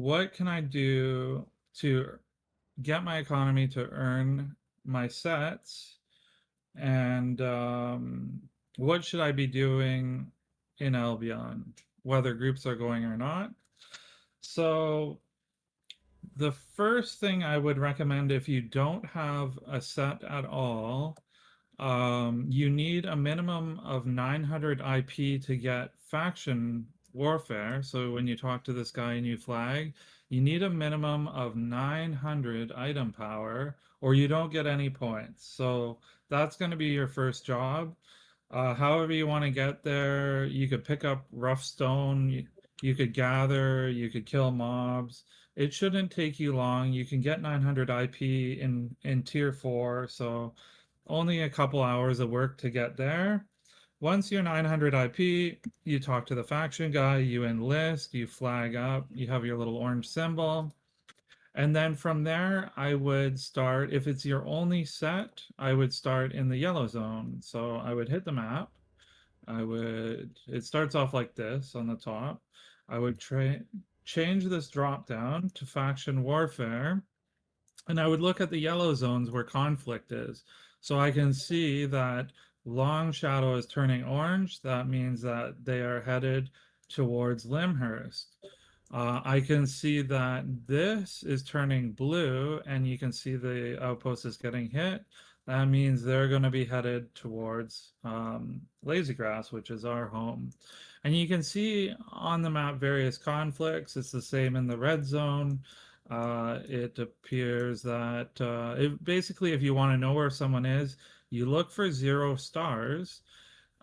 what can I do to get my economy to earn my sets, and what should I be doing in Albion, whether groups are going or not. So the first thing I would recommend, if you don't have a set at all, you need a minimum of 900 IP to get faction warfare. So when you talk to this guy and you flag, you need a minimum of 900 item power, or you don't get any points. So that's going to be your first job. However you want to get there, you could pick up rough stone, you could gather, you could kill mobs. It shouldn't take you long. You can get 900 IP in tier 4, so only a couple hours of work to get there. Once you're 900 IP, you talk to the faction guy, you enlist, you flag up, you have your little orange symbol. And then from there, I would start, if it's your only set, I would start in the yellow zone. So I would hit the map. It starts off like this on the top. I would change this drop down to faction warfare, and I would look at the yellow zones where conflict is. So I can see that Long Shadow is turning orange. That means that they are headed towards Limhurst. I can see that this is turning blue, and you can see the outpost is getting hit. That means they're going to be headed towards Lazy Grass, which is our home. And you can see on the map various conflicts. It's the same in the red zone. It appears that basically, if you want to know where someone is, you look for 0 stars,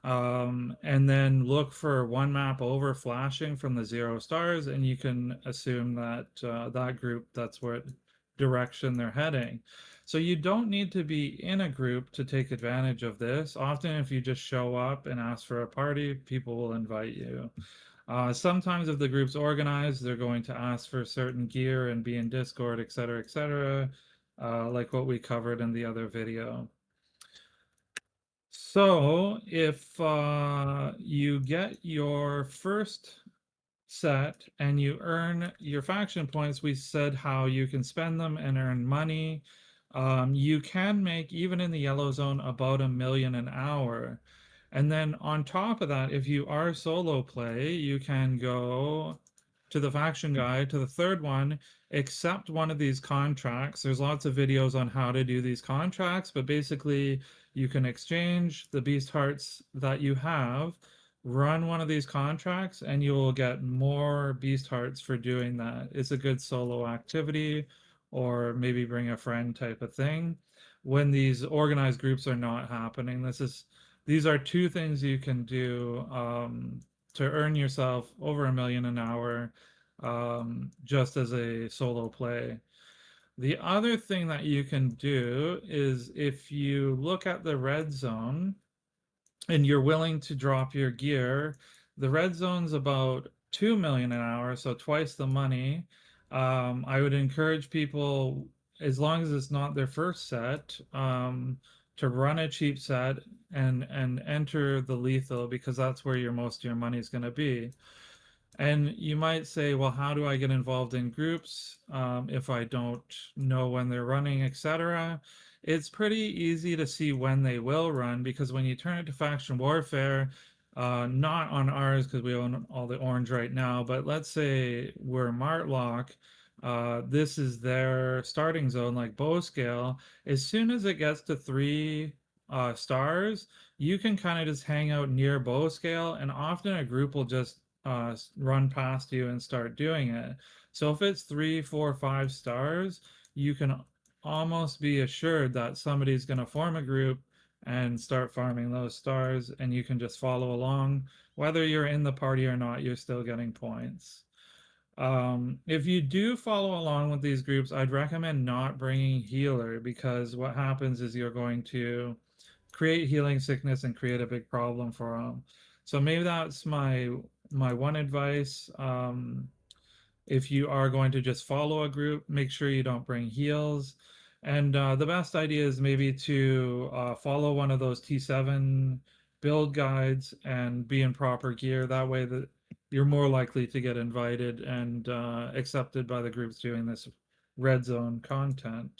and then look for one map over flashing from the 0 stars, and you can assume that that group, that's what direction they're heading. So you don't need to be in a group to take advantage of this. Often, if you just show up and ask for a party, people will invite you. Sometimes if the group's organized, they're going to ask for certain gear and be in Discord, etc., like what we covered in the other video. So if you get your first set and you earn your faction points, we said how you can spend them and earn money. You can make, even in the yellow zone, about 1 million an hour. And then on top of that, if you are solo play, you can go to the faction guide, to the third one, accept one of these contracts. There's lots of videos on how to do these contracts, but basically you can exchange the beast hearts that you have, run one of these contracts, and you will get more beast hearts for doing that. It's a good solo activity, or maybe bring a friend type of thing when these organized groups are not happening. These are two things you can do to earn yourself over 1 million an hour, just as a solo play. The other thing that you can do is, if you look at the red zone and you're willing to drop your gear, the red zone's about 2 million an hour, so twice the money. I would encourage people, as long as it's not their first set, to run a cheap set and enter the lethal, because that's where most of your money is going to be. And you might say, well, how do I get involved in groups if I don't know when they're running, etc.? It's pretty easy to see when they will run, because when you turn it to faction warfare, not on ours because we own all the orange right now, but let's say we're Martlock, this is their starting zone, like bow scale. As soon as it gets to 3 stars, you can kind of just hang out near bow scale, and often a group will just run past you and start doing it. So if it's 3, 4, 5 stars, you can almost be assured that somebody's going to form a group and start farming those stars, and you can just follow along. Whether you're in the party or not, you're still getting points. If you do follow along with these groups, I'd recommend not bringing healer, because what happens is you're going to create healing sickness and create a big problem for them. So maybe that's my one advice. If you are going to just follow a group, make sure you don't bring heals. And the best idea is maybe to follow one of those T7 build guides and be in proper gear. That way, you're more likely to get invited and accepted by the groups doing this red zone content.